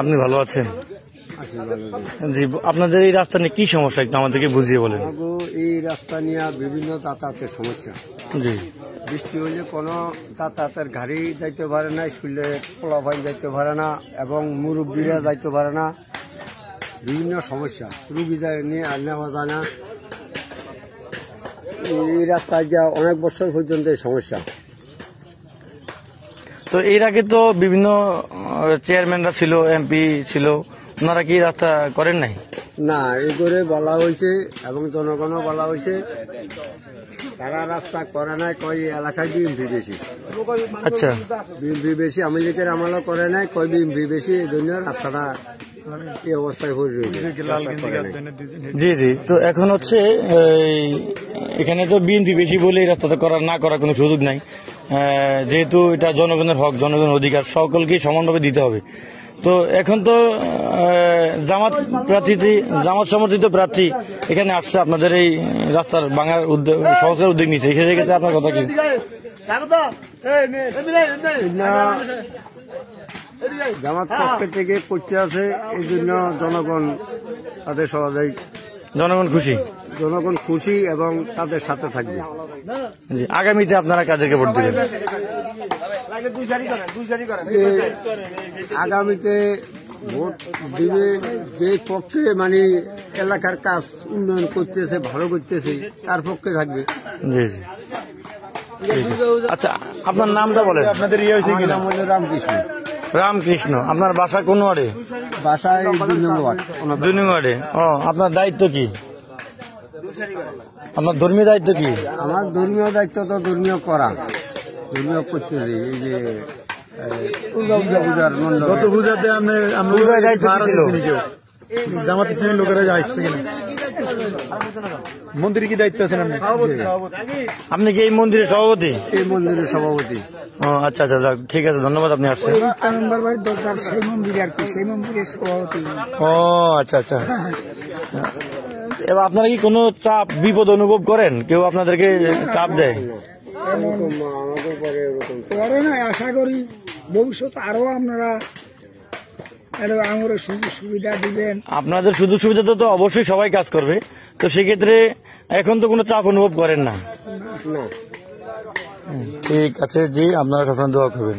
আপনি ভালো আছেন? জি, আপনাদের এই রাস্তা নিয়ে কি সমস্যা একটু আমাদেরকে বুঝিয়ে বলেন। এই রাস্তা নিয়ে বিভিন্ন যাতায়াতের সমস্যা। জি, বৃষ্টি হলে কোনো যাতায়াতের গাড়ি যাইতে পারে না, স্কুলে পোলাপাইন যাইতে পারে না এবং মুরব্বীরা যাইতে পারে না। বিভিন্ন সমস্যা, রুগী নিয়ে নেওয়া যায় না। এই রাস্তায় যা অনেক বছর পর্যন্ত এই সমস্যা। তো এর আগে তো বিভিন্ন চেয়ারম্যানরা ছিল, এমপি ছিল, ওনারা কি রাস্তা করেন নাই? না, এই করে বলা হয়েছে এবং জনগণও বলা হয়েছে, তারা রাস্তা করে নাই। কয় এলাকায় বিএমপি বেশি। আচ্ছা, বিএমপি বেশি, আওয়ামী লীগের আমলও করে নাই, কয় বিএমপি বেশি, এই জন্য রাস্তাটা এই অবস্থায় পড়ে রয়েছে। জি জি। তো এখন হচ্ছে এখানে তো বিএনপি বেশি বলে এই রাস্তাটা করার কোনো সুযোগ নাই, যেহেতু এটা জনগণের হক, জনগণের অধিকার, সকলকে সমানভাবে দিতে হবে। তো এখন তো জামাত সমর্থিত প্রার্থী এখানে আসছে, আপনাদের এই রাস্তার ভাঙার সংস্কার উদ্যোগ নিচ্ছে, সেক্ষেত্রে আপনার কথা কি? জামাত পক্ষ থেকে করতে আছে, এই জন্য জনগণ তাদের সহজেই জনগণ খুশি এবং তাদের সাথে থাকবে। জি, আগামীতে আপনারা কাদেরকে ভোট দিবেন? আগামীতে ভোট দিবে যে পক্ষে মানে এলাকার কাজ উন্নয়ন করতেছে, ভালো করতেছে, তার পক্ষে থাকবে। জি জি। আচ্ছা, আপনার নামটা বলেন। আপনাদের নাম হলো রামকৃষ্ণ। রামকৃষ্ণ। আপনার বাসা কোন ওয়ার্ডে? বাসায় 2 নম্বর ওয়ার্ড। 2 নম্বর ওয়ার্ডে। ও, আপনার দায়িত্ব কি? আপনার ধর্মীয় দায়িত্ব কি? আমার ধর্মীয় দায়িত্ব তো ধর্মীয় করা, ধর্মীয় করতেছি। এই যে গত পূজাতে জামাত ইসলামের লোকেরা আসছে কিনা, মন্দিরে কি দায়িত্ব আছেন আপনি? আপনি কি এই মন্দিরের সভাপতি? এই মন্দিরের সভাপতি। ও আচ্ছা আচ্ছা, ঠিক আছে, ধন্যবাদ, আপনি আসছেন। সেই মন্দিরে আর কি, সেই মন্দিরের সভাপতি। ও আচ্ছা আচ্ছা। এবার আপনারা কি কোনো চাপ বিপদ অনুভব করেন? কেউ আপনাদেরকে চাপ দেয়? করে না, আশা করি ভবিষ্যতে আরো আপনারা আমাদের সুযোগ সুবিধা দিবেন। আপনাদের সুযোগ সুবিধা তো অবশ্যই সবাই কাজ করবে, তো সেক্ষেত্রে এখন তো কোনো চাপ অনুভব করেন না? ঠিক আছে জি, আপনারা সবসময় দোয়া করবেন।